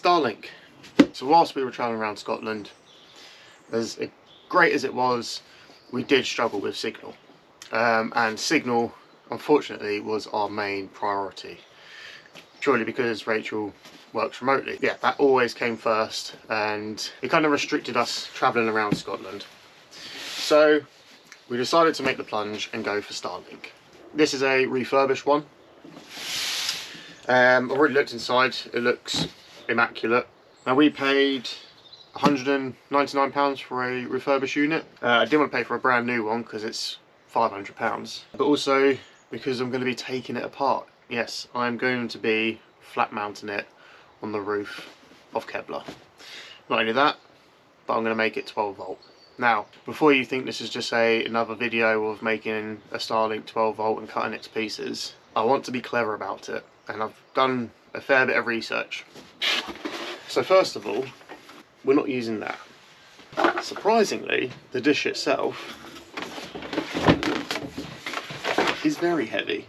Starlink. So whilst we were travelling around Scotland, as great as it was, we did struggle with signal. And signal, unfortunately, was our main priority. Purely because Rachel works remotely. Yeah, that always came first, and it kind of restricted us travelling around Scotland. So we decided to make the plunge and go for Starlink. This is a refurbished one. I've already looked inside, it looks immaculate. Now we paid £199 for a refurbished unit. I didn't want to pay for a brand new one because it's £500, but also because I'm going to be taking it apart. Yes, I'm going to be flat mounting it on the roof of Kevlar. Not only that, but I'm going to make it 12 volt. Now, before you think this is just another video of making a Starlink 12 volt and cutting it to pieces, I want to be clever about it, and I've done a fair bit of research. So first of all, we're not using that. Surprisingly, the dish itself is very heavy.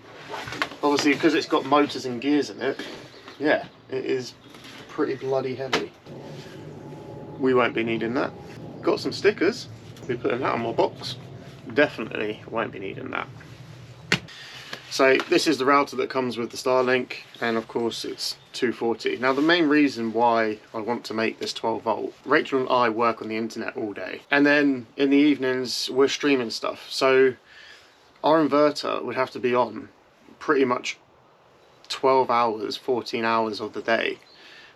Obviously, because it's got motors and gears in it, yeah, it is pretty bloody heavy. We won't be needing that. Got some stickers, we'll be putting that on my box. Definitely won't be needing that. So this is the router that comes with the Starlink, and of course it's 240. Now the main reason why I want to make this 12 volt, Rachel and I work on the internet all day, and then in the evenings we're streaming stuff, so our inverter would have to be on pretty much 12 hours, 14 hours of the day.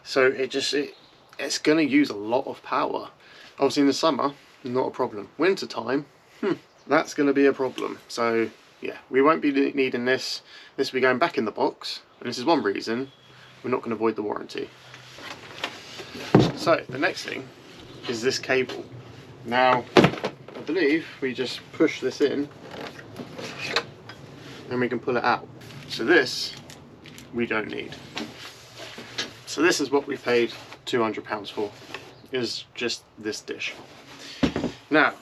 So it's going to use a lot of power. Obviously in the summer, not a problem. Winter time, that's going to be a problem. So yeah, we won't be needing this. This will be going back in the box, and this is one reason we're not going to void the warranty. So the next thing is this cable. Now I believe we just push this in and we can pull it out. So this we don't need. So this is what we paid £200 for, is just this dish. Now,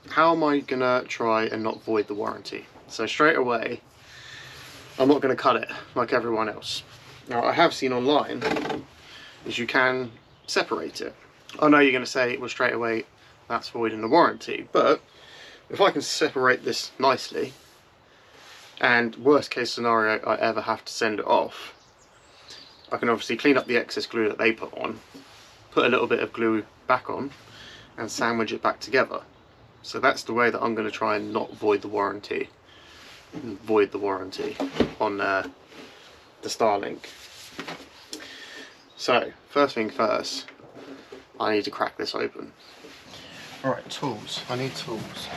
how am I gonna try and not void the warranty? So straight away, I'm not gonna cut it like everyone else. Now I have seen online is you can separate it. I know you're gonna say, well, straight away that's voiding the warranty, but if I can separate this nicely, and worst case scenario I ever have to send it off, I can obviously clean up the excess glue that they put on, put a little bit of glue back on, and sandwich it back together. So that's the way that I'm going to try and not void the warranty. On the Starlink. So first thing first, I need to crack this open. Alright, tools. I need tools.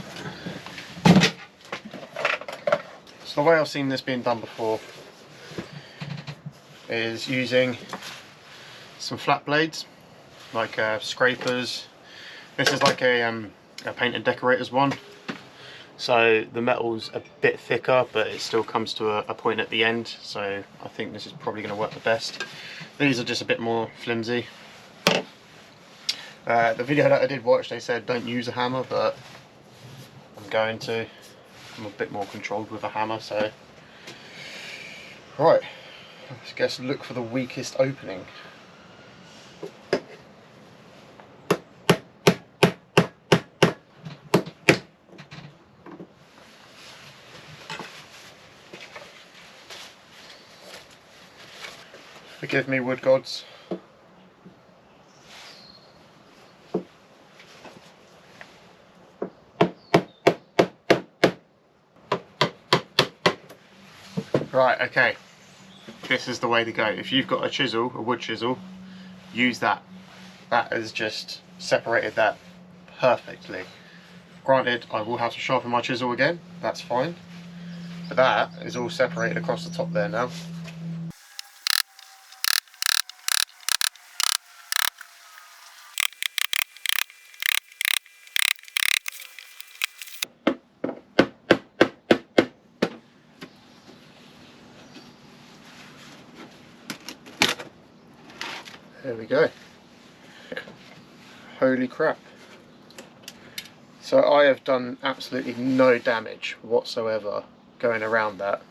So the way I've seen this being done before is using some flat blades, like scrapers. This is like a paint and decorators one, so the metal's a bit thicker, but it still comes to a point at the end, so I think this is probably going to work the best. These are just a bit more flimsy. The video that I did watch, they said don't use a hammer, but I'm going to. I'm a bit more controlled with a hammer, so right, I guess look for the weakest opening. Forgive me, wood gods. Right, okay, this is the way to go. If you've got a chisel, a wood chisel, use that. That has just separated that perfectly. Granted, I will have to sharpen my chisel again, that's fine, but that is all separated across the top there now. There we go. Holy crap. So I have done absolutely no damage whatsoever going around that.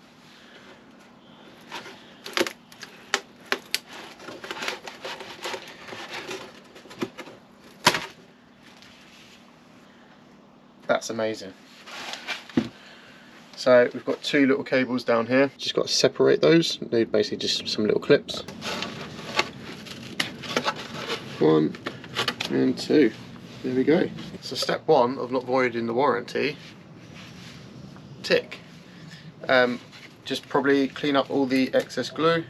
That's amazing. So we've got two little cables down here. Just got to separate those. They're basically just some little clips. 1 and 2. There we go. So step 1 of not voiding the warranty, tick. Just probably clean up all the excess glue,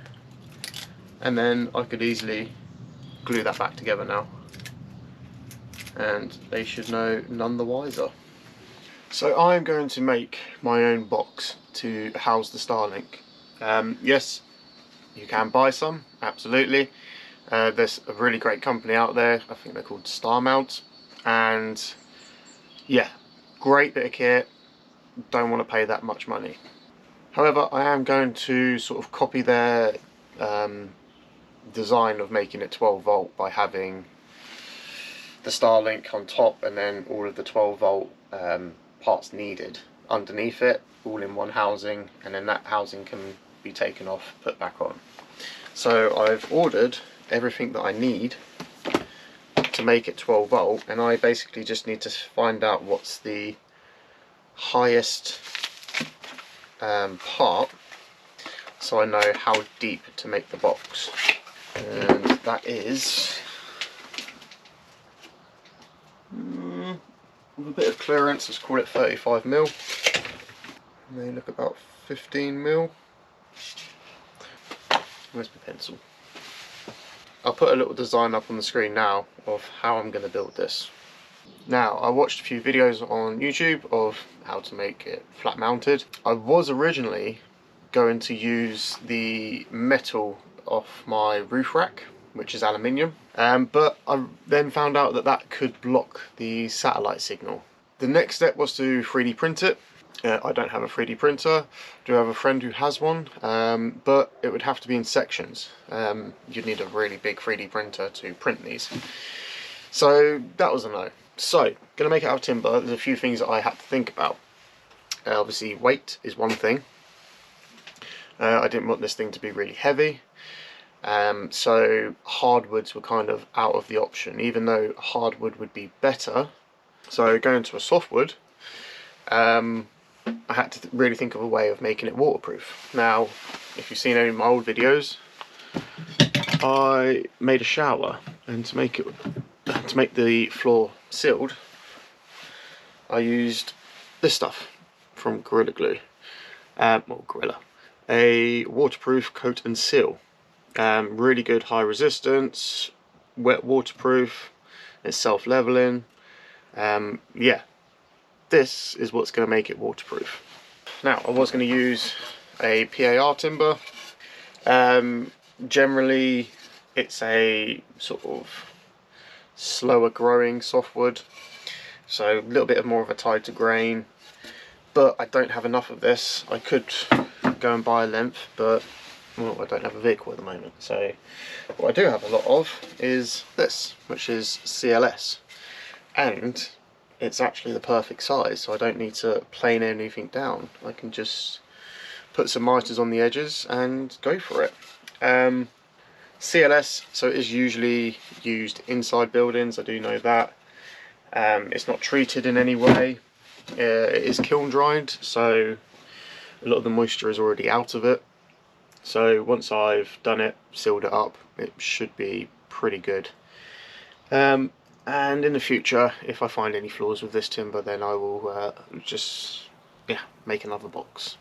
and then I could easily glue that back together now. And they should know none the wiser. So I'm going to make my own box to house the Starlink. Yes, you can buy some, absolutely. There's a really great company out there, I think they're called Starmount, and yeah, great bit of kit, don't want to pay that much money. However, I am going to sort of copy their design of making it 12 volt by having the Starlink on top and then all of the 12 volt parts needed underneath it, all in one housing, and then that housing can be taken off, put back on. So I've ordered everything that I need to make it 12 volt, and I basically just need to find out what's the highest part, so I know how deep to make the box, and that is with a bit of clearance, let's call it 35mm. They look about 15mm. Where's my pencil? I'll put a little design up on the screen now of how I'm going to build this. Now, I watched a few videos on YouTube of how to make it flat mounted. I was originally going to use the metal off my roof rack, which is aluminium, but I then found out that that could block the satellite signal. The next step was to 3D print it. I don't have a 3D printer. I do have a friend who has one, but it would have to be in sections. You'd need a really big 3D printer to print these. So that was a no. So, going to make it out of timber. There's a few things that I had to think about. Obviously weight is one thing. I didn't want this thing to be really heavy. So hardwoods were kind of out of the option, even though hardwood would be better. So going to a softwood, I had to really think of a way of making it waterproof. Now, if you've seen any of my old videos, I made a shower, and to make the floor sealed, I used this stuff from Gorilla Glue. A waterproof coat and seal. Really good high resistance, wet waterproof, it's self-leveling. Yeah, this is what's going to make it waterproof. Now, I was going to use a PAR timber. Generally it's a sort of slower growing softwood, so a little bit more of a tie to grain, but I don't have enough of this. I could go and buy a length, but well, I don't have a vehicle at the moment. So what I do have a lot of is this, which is CLS, and it's actually the perfect size, so I don't need to plane anything down. I can just put some miters on the edges and go for it. CLS, so it is usually used inside buildings, I do know that. It's not treated in any way. It is kiln dried, so a lot of the moisture is already out of it. So once I've done it, sealed it up, it should be pretty good. And in the future, if I find any flaws with this timber, then I will just make another box.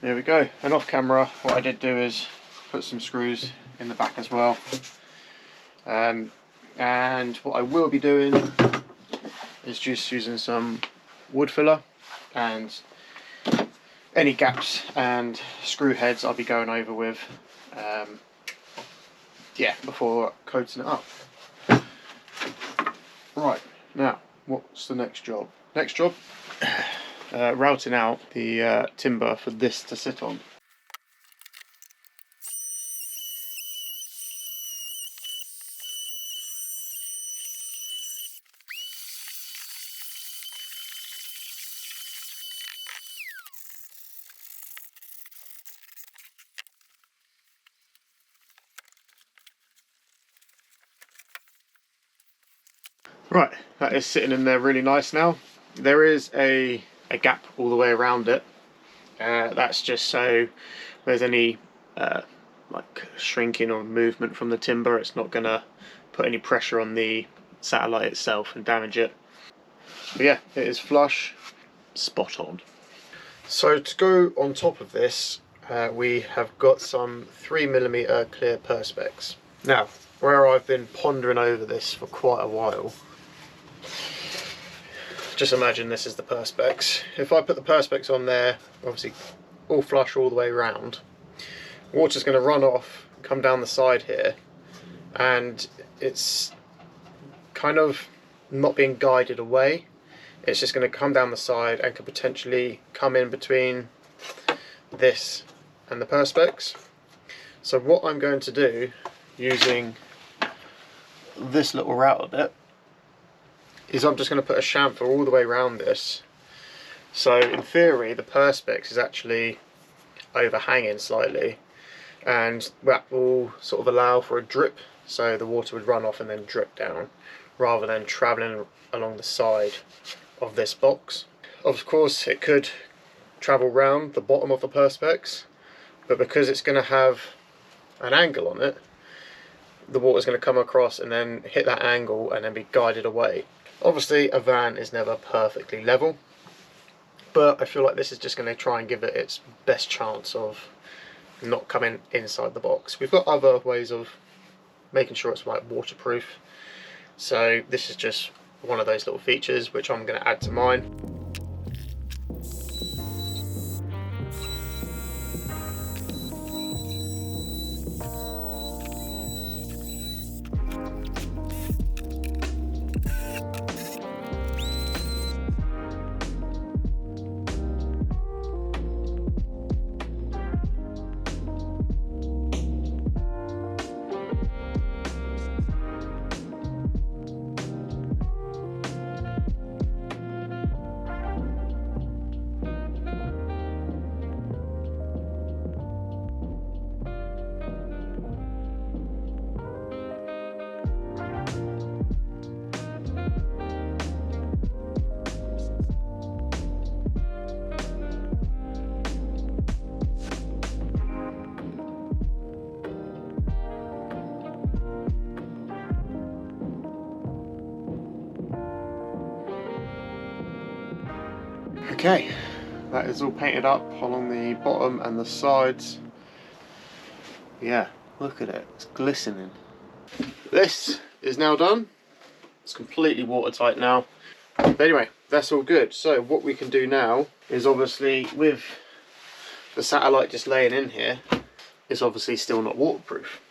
there we go. And off camera, what I did do is put some screws in the back as well. And what I will be doing is just using some wood filler, and any gaps and screw heads I'll be going over with, yeah, before coating it up. Right, now what's the next job? Next job, routing out the timber for this to sit on. Right, that is sitting in there really nice now. There is a gap all the way around it. That's just so if there's any like shrinking or movement from the timber, it's not going to put any pressure on the satellite itself and damage it. But yeah, it is flush, spot on. So to go on top of this, we have got some 3mm clear perspex. Now, where I've been pondering over this for quite a while, just imagine this is the perspex. If I put the perspex on there, obviously all flush all the way around, water's going to run off, come down the side here, and it's kind of not being guided away. It's just going to come down the side and could potentially come in between this and the perspex. So what I'm going to do, using this little router bit, is I'm just going to put a chamfer all the way around this. So in theory the perspex is actually overhanging slightly, and that will sort of allow for a drip, so the water would run off and then drip down rather than travelling along the side of this box. Of course it could travel round the bottom of the perspex, but because it's going to have an angle on it, the water's going to come across and then hit that angle and then be guided away. Obviously a van is never perfectly level, but I feel like this is just going to try and give it its best chance of not coming inside the box. We've got other ways of making sure it's like waterproof, so this is just one of those little features which I'm going to add to mine. Okay, that is all painted up along the bottom and the sides. Yeah, look at it, it's glistening. This is now done. It's completely watertight now. But anyway, that's all good. So what we can do now is, obviously with the satellite just laying in here, it's obviously still not waterproof.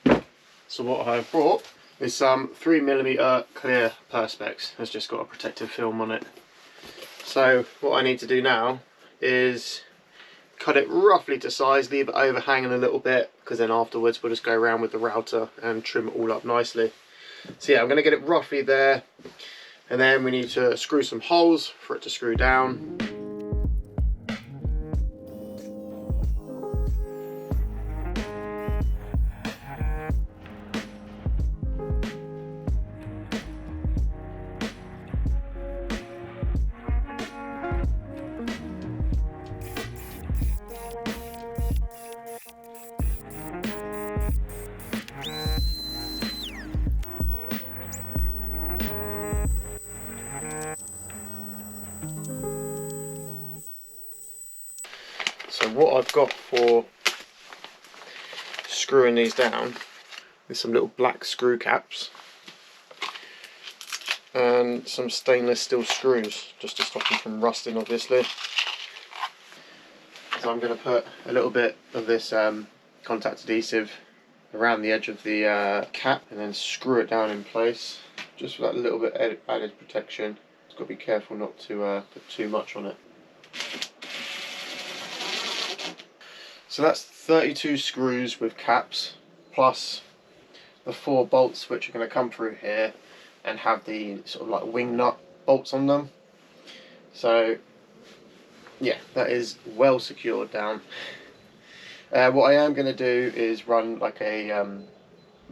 So what I've brought is some 3mm clear perspex. It's just got a protective film on it. So what I need to do now is cut it roughly to size, leave it overhanging a little bit, because then afterwards we'll just go around with the router and trim it all up nicely. So yeah, I'm going to get it roughly there, and then we need to screw some holes for it to screw down. So what I've got for screwing these down is some little black screw caps and some stainless steel screws, just to stop them from rusting, obviously. So I'm going to put a little bit of this contact adhesive around the edge of the cap and then screw it down in place, just for that little bit added protection. It's got to be careful not to put too much on it. So that's 32 screws with caps, plus the 4 bolts which are going to come through here and have the sort of like wing nut bolts on them. So yeah, that is well secured down. What I am going to do is run like a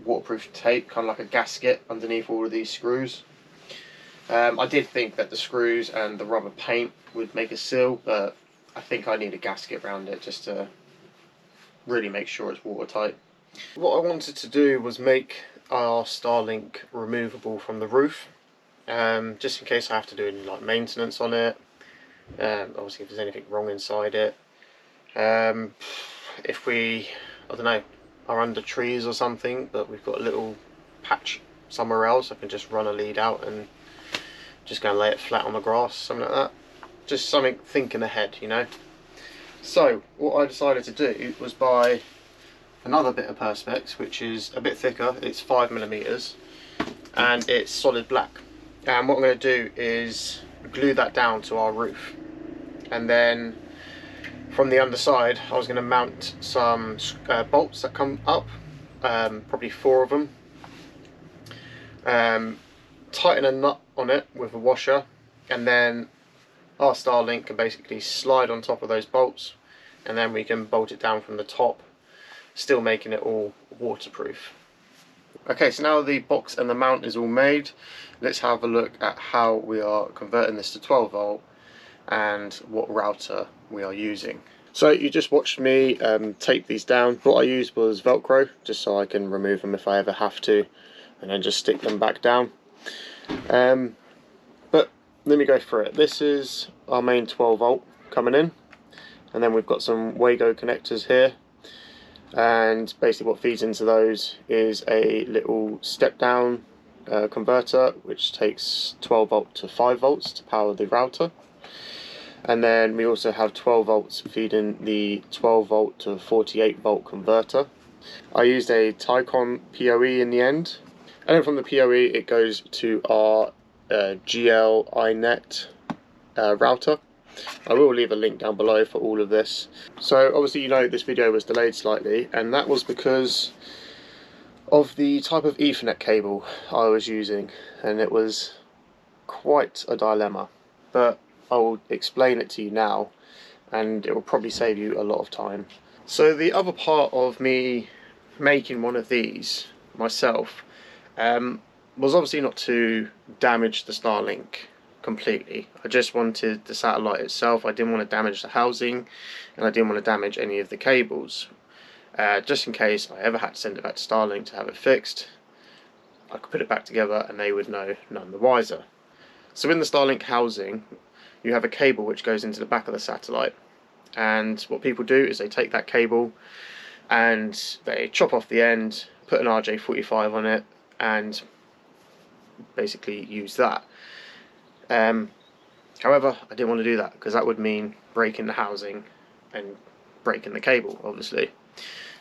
waterproof tape, kind of like a gasket underneath all of these screws. I did think that the screws and the rubber paint would make a seal, but I think I need a gasket around it just to really make sure it's watertight. What I wanted to do was make our Starlink removable from the roof, just in case I have to do any like maintenance on it. Obviously if there's anything wrong inside it. If we, I don't know, are under trees or something, but we've got a little patch somewhere else, I can just run a lead out and just go and lay it flat on the grass, something like that. Just something thinking ahead, you know. So what I decided to do was buy another bit of perspex, which is a bit thicker. It's 5mm and it's solid black. And what I'm going to do is glue that down to our roof, and then from the underside I was going to mount some bolts that come up, probably 4 of them. Tighten a nut on it with a washer, and then our Starlink can basically slide on top of those bolts, and then we can bolt it down from the top, still making it all waterproof. Okay, so now the box and the mount is all made, let's have a look at how we are converting this to 12 volt and what router we are using. So you just watched me tape these down. What I used was Velcro, just so I can remove them if I ever have to, and then just stick them back down. But let me go through it. This is our main 12 volt coming in, and then we've got some Wago connectors here, and basically what feeds into those is a little step down converter which takes 12 volt to 5 volts to power the router, and then we also have 12 volts feeding the 12 volt to 48 volt converter. I used a Tyson POE in the end, and then from the POE it goes to our Gi.iNet router. I will leave a link down below for all of this. So obviously you know this video was delayed slightly, and that was because of the type of Ethernet cable I was using, and it was quite a dilemma, but I will explain it to you now and it will probably save you a lot of time. So the other part of me making one of these myself was obviously not to damage the Starlink completely. I just wanted the satellite itself. I didn't want to damage the housing, and I didn't want to damage any of the cables. Just in case I ever had to send it back to Starlink to have it fixed, I could put it back together and they would know none the wiser. So in the Starlink housing you have a cable which goes into the back of the satellite, and what people do is they take that cable and they chop off the end, put an RJ45 on it, and basically use that. However, I didn't want to do that because that would mean breaking the housing and breaking the cable, obviously.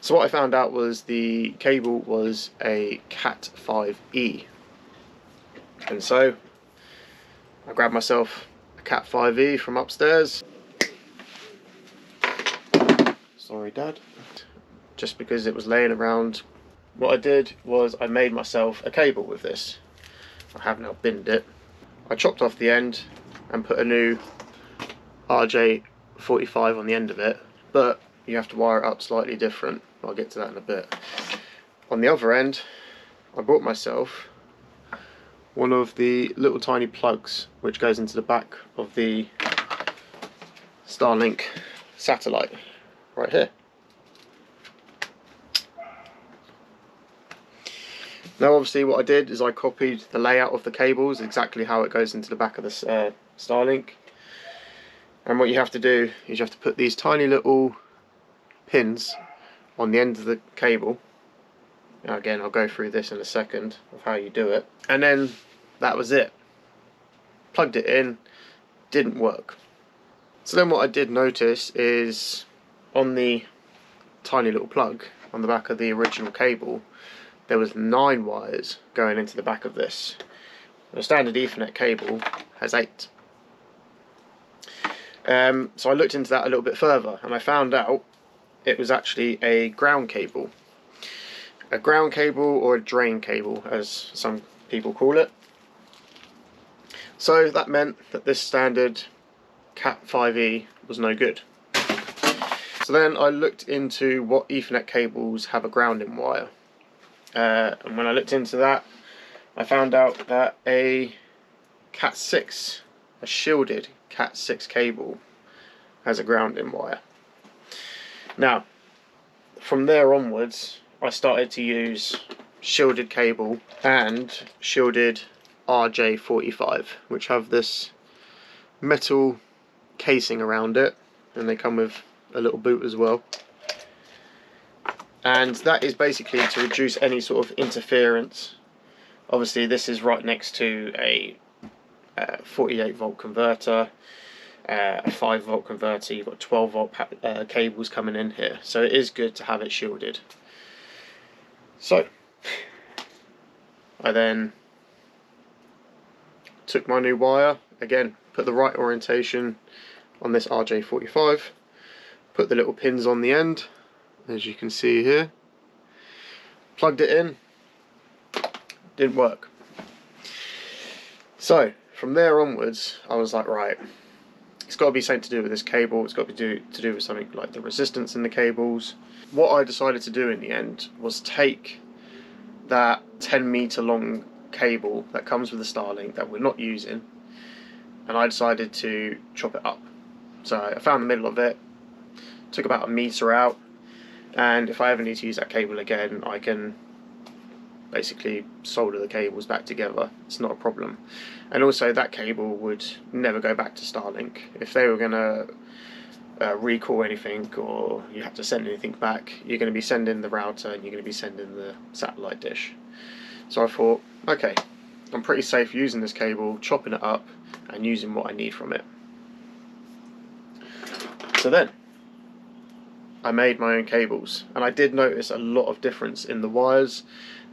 So what I found out was the cable was a Cat 5e, and so I grabbed myself a Cat 5e from upstairs. Sorry Dad. Just because it was laying around. What I did was I made myself a cable with this. I have now binned it. I chopped off the end and put a new RJ45 on the end of it, but you have to wire it up slightly different. I'll get to that in a bit. On the other end, I bought myself one of the little tiny plugs which goes into the back of the Starlink satellite, right here. Now obviously what I did is I copied the layout of the cables, exactly how it goes into the back of the Starlink, And what you have to do is you have to put these tiny little pins on the end of the cable. Now again, I'll go through this in a second of how you do it. And then that was it. Plugged it in, didn't work. So then what I did notice is on the tiny little plug on the back of the original cable, there was 9 wires going into the back of this. A standard Ethernet cable has 8. So I looked into that a little bit further and I found out it was actually a ground cable. A ground cable, or a drain cable as some people call it. So that meant that this standard Cat 5e was no good. So then I looked into what Ethernet cables have a grounding wire. And when I looked into that, I found out that a Cat 6, a shielded Cat 6 cable, has a grounding wire. Now, from there onwards, I started to use shielded cable and shielded RJ45, which have this metal casing around it, and they come with a little boot as well. And that is basically to reduce any sort of interference. Obviously this is right next to a 48 volt converter, a 5 volt converter. You've got 12 volt cables coming in here, so it is good to have it shielded. So I then took my new wire, again put the right orientation on this RJ45, put the little pins on the end as you can see here, plugged it in, didn't work. So from there onwards I was like, right, it's got to be something to do with this cable, it's got to be to do with something like the resistance in the cables. What I decided to do in the end was take that 10 meter long cable that comes with the Starlink that we're not using, and I decided to chop it up. So I found the middle of it, took about a meter out, and if I ever need to use that cable again, I can basically solder the cables back together. It's not a problem. And also that cable would never go back to Starlink. If they were going to recall anything, or you have to send anything back, you're going to be sending the router and you're going to be sending the satellite dish. So I thought, okay, I'm pretty safe using this cable, chopping it up and using what I need from it. So then I made my own cables, and I did notice a lot of difference in the wires.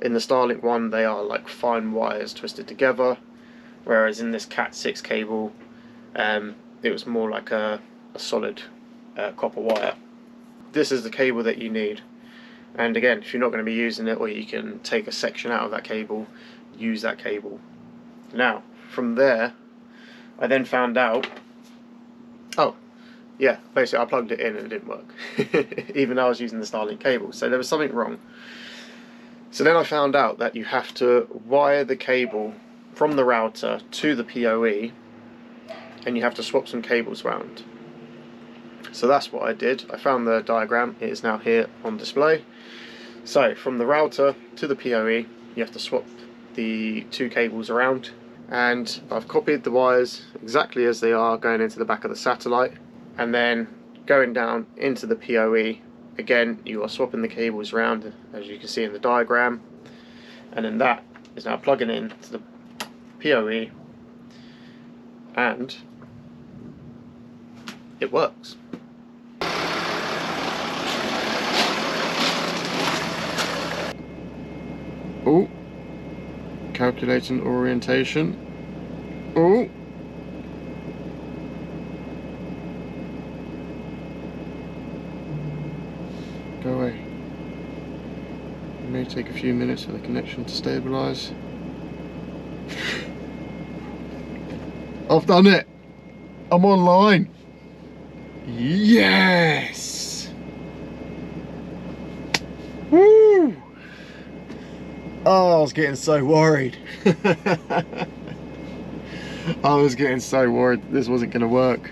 In the Starlink one, they are like fine wires twisted together, whereas in this Cat 6 cable, it was more like a solid copper wire. This is the cable that you need, and again, if you're not going to be using it, or you can take a section out of that cable, use that cable. Now from there I then found out, oh yeah, basically I plugged it in and it didn't work even though I was using the Starlink cable, so there was something wrong. So then I found out that you have to wire the cable from the router to the POE, and you have to swap some cables around. So that's what I did. I found the diagram, it is now here on display. So from the router to the POE, you have to swap the 2 cables around, and I've copied the wires exactly as they are going into the back of the satellite, and then going down into the POE, again you are swapping the cables around as you can see in the diagram, and then that is now plugging in to the POE, and it works. Oh, calculating orientation. Oh, go away. It may take a few minutes for the connection to stabilise. I've done it! I'm online! Yes! Woo! Oh, I was getting so worried. I was getting so worried this wasn't going to work.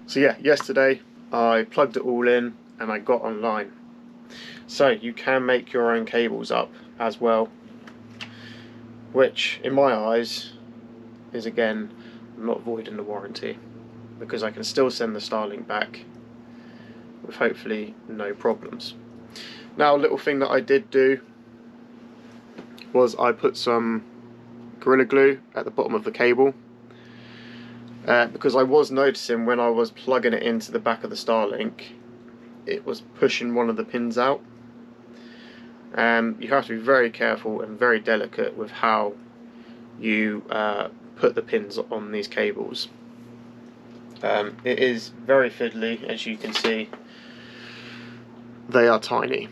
So yeah, yesterday I plugged it all in and I got online. So you can make your own cables up as well, which in my eyes is again not voiding the warranty. because I can still send the Starlink back with hopefully no problems. Now, a little thing that I did do was I put some Gorilla Glue at the bottom of the cable, because I was noticing when I was plugging it into the back of the Starlink, it was pushing one of the pins out. You have to be very careful and very delicate with how you put the pins on these cables. It is very fiddly, as you can see. They are tiny,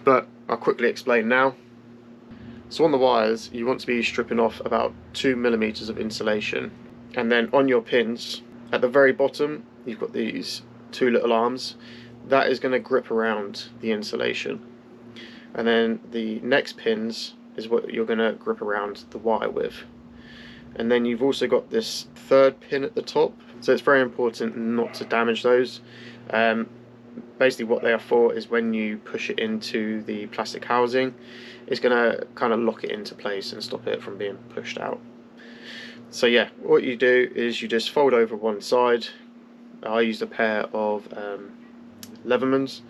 but I'll quickly explain now. So on the wires, you want to be stripping off about 2mm of insulation, and then on your pins at the very bottom you've got these two little arms. That is going to grip around the insulation, and then the next pins is what you're going to grip around the wire with. And then you've also got this third pin at the top, so it's very important not to damage those. Basically what they are for is when you push it into the plastic housing, it's going to kind of lock it into place and stop it from being pushed out. So yeah, what you do is you just fold over one side. I used a pair of Leathermans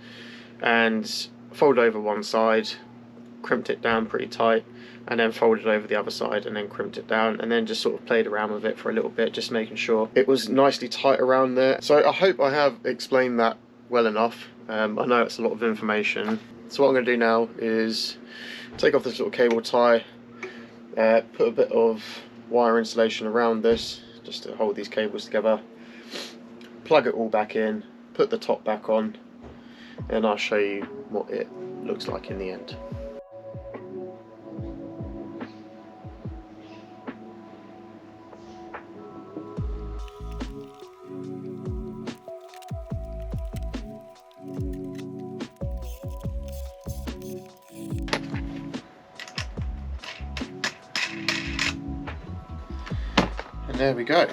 and fold over one side, crimped it down pretty tight, and then folded over the other side and then crimped it down, and then just sort of played around with it for a little bit, just making sure it was nicely tight around there. So I hope I have explained that well enough. I know it's a lot of information. So what I'm going to do now is take off this little cable tie, put a bit of wire insulation around this just to hold these cables together, plug it all back in, put the top back on, and I'll show you what it looks like in the end. And there we go.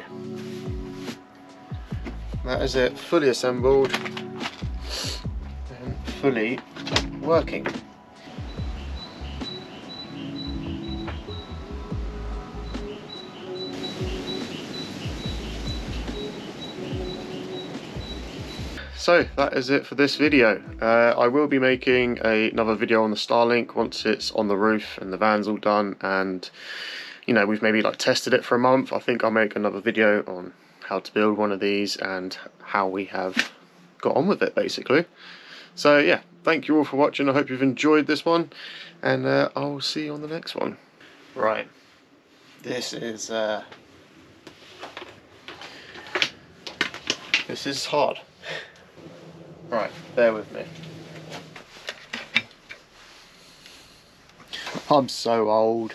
That is it, fully assembled and fully working. So that is it for this video. I will be making another video on the Starlink once it's on the roof and the van's all done, and you know, we've maybe like tested it for a month. I think I'll make another video on how to build one of these and how we have got on with it, basically. So yeah, thank you all for watching. I hope you've enjoyed this one, and I'll see you on the next one. Right, this is hard. Right, bear with me. I'm so old.